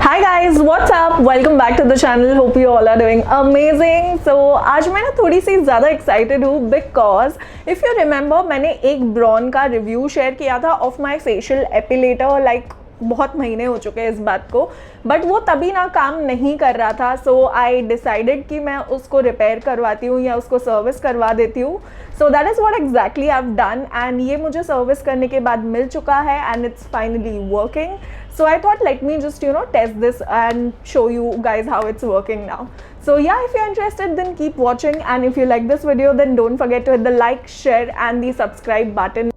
Hi guys, what's up? Welcome back to the channel. Hope you all are doing amazing. So आज मैं ना थोड़ी सी ज़्यादा excited हूँ बिकॉज इफ़ यू रिमेंबर मैंने एक ब्रॉन का रिव्यू शेयर किया था of my facial epilator like बहुत महीने हो चुके हैं इस बात को, बट वो तभी ना काम नहीं कर रहा था. सो आई डिसाइडेड कि मैं उसको रिपेयर करवाती हूँ या उसको सर्विस करवा देती हूँ. सो that is what exactly I have done and ये मुझे सर्विस करने के बाद मिल चुका है and it's finally working. So I thought let me just test this and show you guys how it's working now. So yeah, if you're interested then keep watching, and if you like this video then don't forget to hit the like, share and the subscribe button.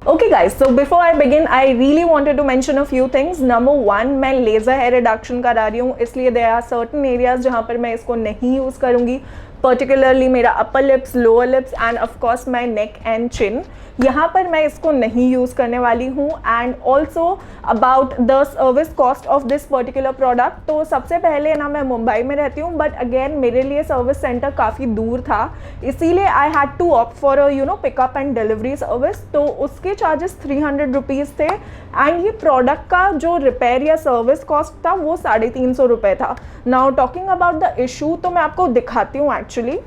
Okay guys, so before I begin I really wanted to mention a few things. Number one, मैं laser hair reduction करा रही हूँ, इसलिए there are certain areas जहाँ पर मैं इसको नहीं यूज़ करूँगी, पर्टिकुलरली मेरा upper lips, lower lips end of course my neck and chin. यहाँ पर मैं इसको नहीं यूज़ करने वाली हूँ. And also about the service cost of this particular product. तो सबसे पहले ना मैं मुंबई में रहती हूँ, बट अगेन मेरे लिए सर्विस सेंटर काफ़ी दूर था, इसीलिए I had to opt for pickup and delivery service. तो उसके चार्जेस 300 रुपीज़ थे एंड ये प्रोडक्ट का जो रिपेयर या सर्विस कॉस्ट था वो 350 रुपये था. Now talking about the issue, तो मैं आपको दिखाती हूँ actually.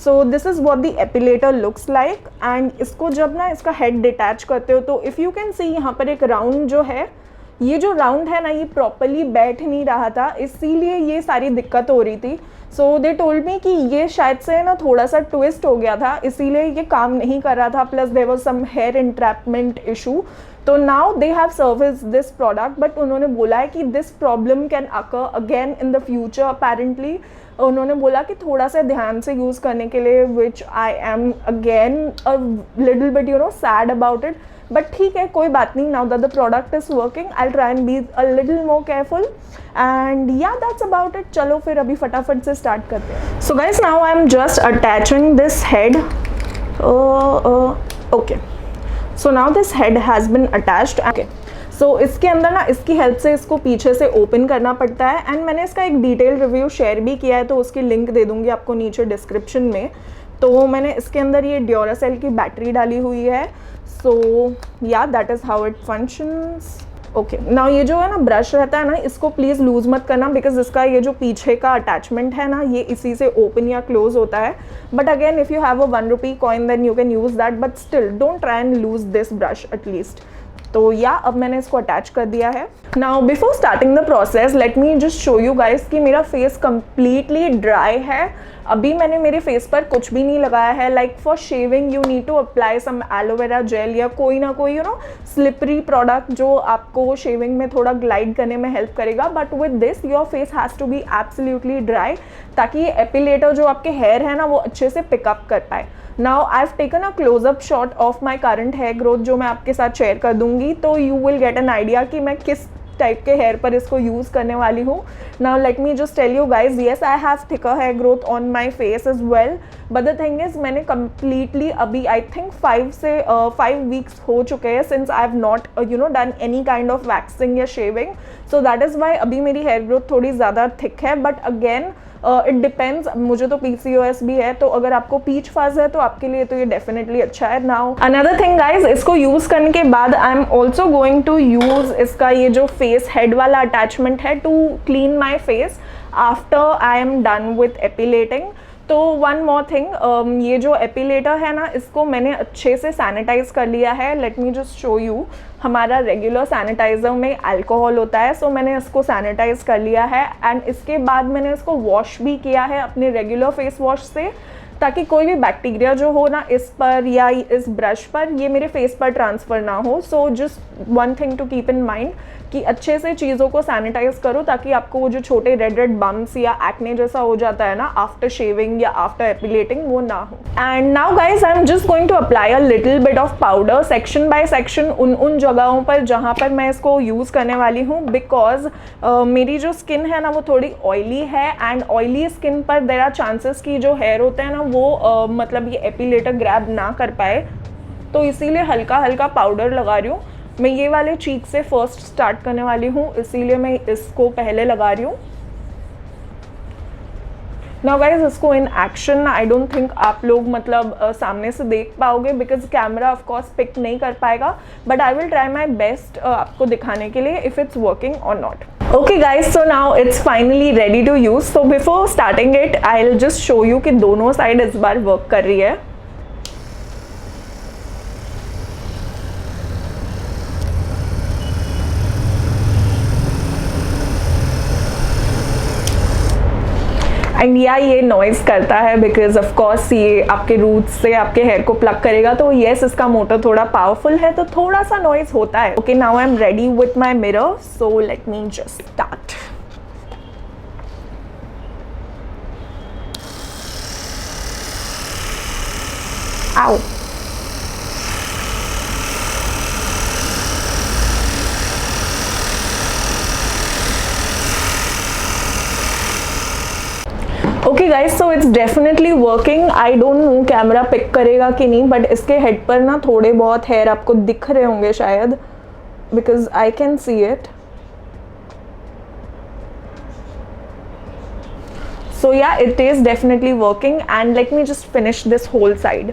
So this is what the epilator looks like. And इसको जब ना इसका हेड डिटैच करते हो तो इफ़ यू कैन सी यहाँ पर एक राउंड जो है, ये जो राउंड है ना ये प्रॉपरली बैठ नहीं रहा था, इसीलिए ये सारी दिक्कत हो रही थी. सो दे टोल्ड मी कि ये शायद से ना थोड़ा सा ट्विस्ट हो गया था, इसीलिए ये काम नहीं कर रहा था. Plus there was some hair entrapment issue. तो now they have service this product, but उन्होंने बोला है कि this problem can occur again in the future. Apparently उन्होंने बोला कि थोड़ा सा ध्यान से यूज़ करने के लिए, which I am again a little bit sad about it. But ठीक है, कोई बात नहीं. Now that the product is working I will try and be a little more careful. And yeah that's about it. चलो फिर अभी फटाफट से स्टार्ट करते हैं. So guys, now I am just attaching this head. Okay, so now this head has been attached. Okay, so इसके अंदर ना इसकी हेल्प से इसको पीछे से ओपन करना पड़ता है. एंड मैंने इसका एक डिटेल रिव्यू शेयर भी किया है, तो उसकी लिंक दे दूँगी आपको नीचे डिस्क्रिप्शन में. तो मैंने इसके अंदर ये ड्यूरासेल की बैटरी डाली हुई है. सो या that is how it functions. Okay, now ये जो है ना ब्रश रहता है ना, इसको प्लीज़ लूज़ मत करना, बिकॉज इसका ये जो पीछे का अटैचमेंट है ना ये इसी से ओपन या क्लोज होता है. But again if you have a 1 rupee coin then you can use that, but still don't try and lose this brush at least. तो या अब मैंने इसको अटैच कर दिया है. Now before starting the process let me just show you guys कि मेरा फेस कम्प्लीटली ड्राई है. अभी मैंने मेरे फेस पर कुछ भी नहीं लगाया है. Like for shaving you need to apply some aloe vera gel या कोई ना कोई स्लिपरी प्रोडक्ट जो आपको शेविंग में थोड़ा ग्लाइड करने में हेल्प करेगा. But with this your face has to be absolutely dry, ताकि ये एपिलेटर जो आपके हेयर है ना वो अच्छे से पिकअप कर पाए. Now I have taken a close up shot of my current hair growth, जो मैं आपके साथ शेयर कर दूंगी, तो you will get an idea कि मैं किस टाइप के हेयर पर इसको यूज़ करने वाली हूँ. Now let me just tell you guys, yes I have thicker hair growth on my face as well, but the thing is मैंने कम्प्लीटली अभी आई थिंक 5 वीक्स हो चुके हैं since I have not done any kind of waxing या shaving. So that is why अभी मेरी hair growth थोड़ी ज़्यादा थिक है. बट अगेन इट डिपेंड्स, मुझे तो PCOS भी है, तो अगर आपको पीच फाज है तो आपके लिए तो ये डेफिनेटली अच्छा है. नाउ अनदर थिंग गाइज, इसको यूज़ करने के बाद I am also going to use इसका ये जो फेस हेड वाला अटैचमेंट है to clean my face after I am done with epilating. तो वन मोर थिंग, ये जो एपिलेटर है ना इसको मैंने अच्छे से सैनिटाइज़ कर लिया है. Late me just show you. हमारा रेगुलर सैनिटाइज़र में अल्कोहल होता है, सो मैंने इसको सैनिटाइज़ कर लिया है. एंड इसके बाद मैंने इसको वॉश भी किया है अपने रेगुलर फेस वॉश से, ताकि कोई भी बैक्टीरिया जो हो ना इस पर या इस ब्रश पर ये मेरे फेस पर ट्रांसफ़र ना हो. So just one thing to keep in mind कि अच्छे से चीज़ों को सैनिटाइज करो, ताकि आपको वो जो छोटे रेड बम्स या एक्ने जैसा हो जाता है ना आफ्टर शेविंग या आफ्टर एपिलेटिंग वो ना हो. And now guys I am just going to apply a little bit of powder section by section उन जगहों पर जहाँ पर मैं इसको यूज़ करने वाली हूँ, बिकॉज मेरी जो स्किन है ना वो थोड़ी ऑयली है. एंड ऑयली स्किन पर देयर आर चांसेस कि जो हेयर होते हैं ना वो मतलब ये एपिलेटर ग्रैब ना कर पाए, तो इसीलिए हल्का हल्का पाउडर लगा रही हूँ. मैं ये वाले चीक से फर्स्ट स्टार्ट करने वाली हूँ, इसीलिए मैं इसको पहले लगा रही हूँ. नाउ गाइज इसको in action I don't think आप लोग मतलब सामने से देख पाओगे because camera of course pick नहीं कर पाएगा, but I will try my best आपको दिखाने के लिए इफ इट्स वर्किंग और not. Okay guys, so now it's finally ready to use. So before starting it, I'll just show you कि दोनों साइड इस बार वर्क कर रही है. एंड या ये नॉइज़ करता है बिकॉज ऑफ कोर्स ये आपके रूट्स से आपके हेयर को प्लग करेगा, तो येस इसका मोटर थोड़ा पावरफुल है तो थोड़ा सा नॉइज़ होता है. Okay now I am ready with my mirror, so let me just start. आओ. Okay guys, so it's definitely working. I don't know camera pick करेगा कि नहीं, बट इसके हेड पर ना थोड़े बहुत हेयर आपको दिख रहे होंगे शायद, because I can see it. So ya it is definitely working and let me just finish this whole side.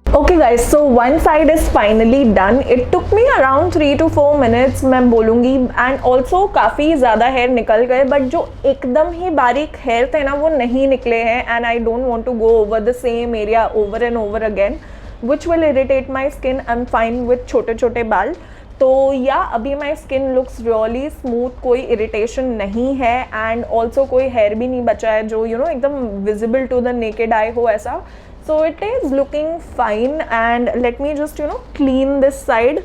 Okay guys, so one side is finally done. It took me around 3 to 4 minutes मैं बोलूँगी, and also काफ़ी ज़्यादा hair निकल गए, but जो एकदम ही बारीक hair थे ना वो नहीं निकले हैं, and I don't want to go over the same area over and over again which will irritate my skin. I'm fine with छोटे छोटे बाल. तो या अभी my skin looks really smooth, कोई इरिटेशन नहीं है एंड ऑल्सो कोई हेयर भी नहीं बचा है जो यू नो एकदम visible to the naked eye हो ऐसा. So it is looking fine and let me just clean this side.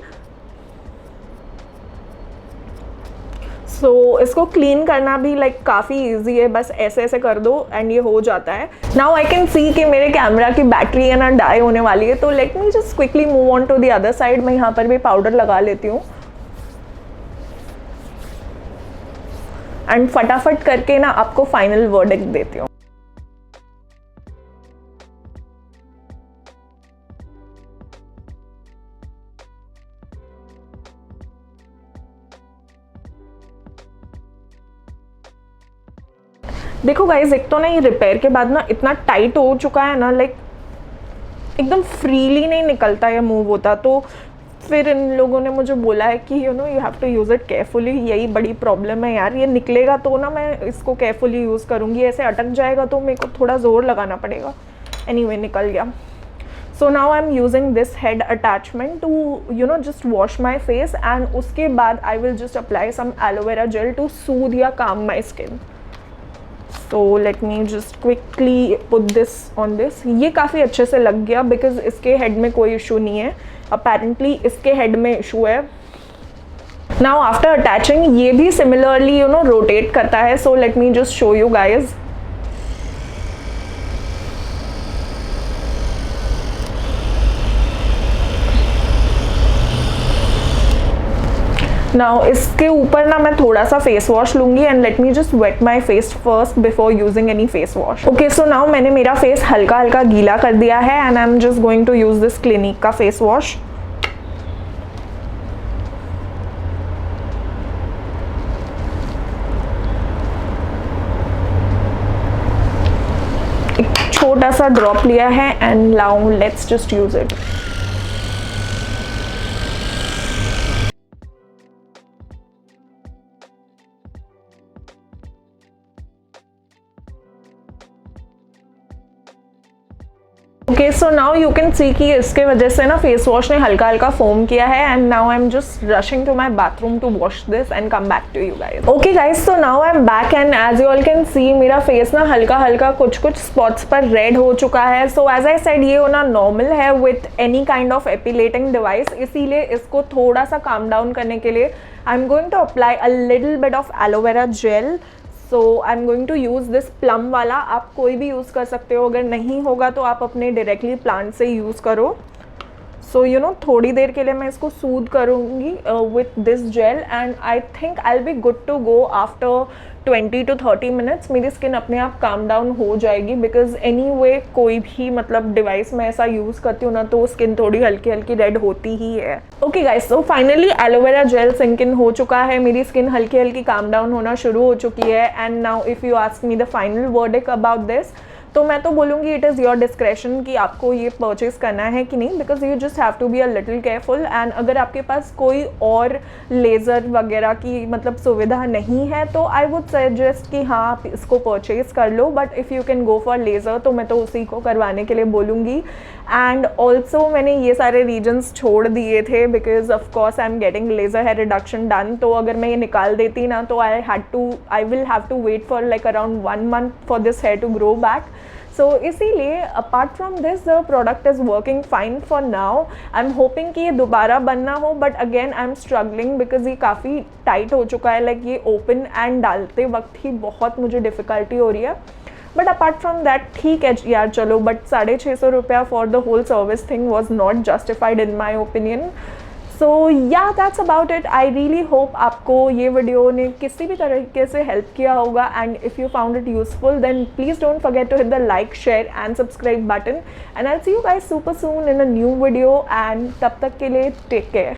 So इसको clean करना भी like काफ़ी easy है, बस ऐसे ऐसे कर दो and ये हो जाता है. Now I can see कि मेरे कैमरा की बैटरी है ना डाई होने वाली है, तो let me just quickly move on to the other side. मैं यहाँ पर भी पाउडर लगा लेती हूँ एंड फटाफट करके ना आपको फाइनल वर्डिक्ट देती हूँ. देखो गाइज, एक तो ना ये रिपेयर के बाद ना इतना टाइट हो चुका है ना, लाइक एकदम फ्रीली नहीं निकलता या मूव होता. तो फिर इन लोगों ने मुझे बोला है कि you have to use it carefully. यही बड़ी प्रॉब्लम है यार, ये निकलेगा तो ना मैं इसको केयरफुली यूज़ करूँगी, ऐसे अटक जाएगा तो मेरे को थोड़ा ज़ोर लगाना पड़ेगा. एनीवे निकल गया. So now I am using this head attachment to just wash my face and उसके बाद I will just apply some aloe vera gel to soothe या काम माई स्किन. तो let me just quickly put this on this. ये काफ़ी अच्छे से लग गया बिकॉज इसके हेड में कोई इशू नहीं है, अपेरेंटली इसके हेड में इशू है. नाउ आफ्टर अटैचिंग ये भी सिमिलरली रोटेट करता है. So let me just show you guys. Now इसके ऊपर ना मैं थोड़ा सा फेस वॉश लूँगी and let me just wet my face first before using any face wash. Okay so now मैंने मेरा फेस हल्का हल्का गीला कर दिया है and I am just going to use this Clinique का फेस वॉश. एक छोटा सा ड्रॉप लिया है and now let's just use it. Okay so now you can see कि इसके वजह से ना फेस वॉश ने हल्का हल्का फोम किया है and now I am just rushing to my bathroom to wash this and come back to you guys. Okay guys, so now I am back and as you all can see मेरा face ना हल्का हल्का कुछ कुछ spots पर red हो चुका है. सो एज आई सेड ये होना नॉर्मल है with any kind of epilating device, इसीलिए इसको थोड़ा सा काम डाउन करने के लिए I am going to apply a little bit of aloe vera gel. So I am going to use this plum वाला. आप कोई भी यूज़ कर सकते हो, अगर नहीं होगा तो आप अपने डायरेक्टली प्लांट से यूज़ करो. सो यू नो थोड़ी देर के लिए मैं इसको सूद करूँगी with this gel and I think I will be good to go after 20 to 30 minutes. मेरी स्किन अपने आप काम डाउन हो जाएगी बिकॉज एनी वे कोई भी मतलब डिवाइस में ऐसा यूज़ करती हूँ ना तो स्किन थोड़ी हल्की हल्की रेड होती ही है। Okay guys, so finally aloe vera gel sink in हो चुका है, मेरी स्किन हल्की हल्की काम डाउन होना शुरू हो चुकी है। And now if you ask me the final verdict about this, तो मैं तो बोलूँगी इट इज़ योर डिस्क्रेशन कि आपको ये परचेज़ करना है कि नहीं, because you just have to be a little careful. And अगर आपके पास कोई और लेज़र वगैरह की मतलब सुविधा नहीं है तो आई वुड सजेस्ट कि हाँ आप इसको परचेज़ कर लो, but if you can go for laser तो मैं तो उसी को करवाने के लिए बोलूँगी। एंड ऑल्सो मैंने ये सारे रीजन्स छोड़ दिए थे because of course I am getting laser hair reduction done, तो अगर मैं ये निकाल देती ना तो I will have to wait for like around 1 month for this hair to grow back. So इसीलिए apart from this the product is working fine for now. I am hoping कि ये दोबारा बनना हो, but again I am struggling because ये काफ़ी tight हो चुका है, लाइक ये ओपन एंड डालते वक्त ही बहुत मुझे डिफ़िकल्टी हो रही है। बट अपार्ट फ्रॉम दैट ठीक है यार चलो, बट 650 रुपया for the whole service thing was not justified in my opinion. So ya that's about it. I really hope आपको ये वीडियो ने किसी भी तरीके से हेल्प किया होगा, and if you found it useful then please don't forget to hit the like, share and subscribe button, and I see you guys super soon in a new video, and तब तक के लिए take care.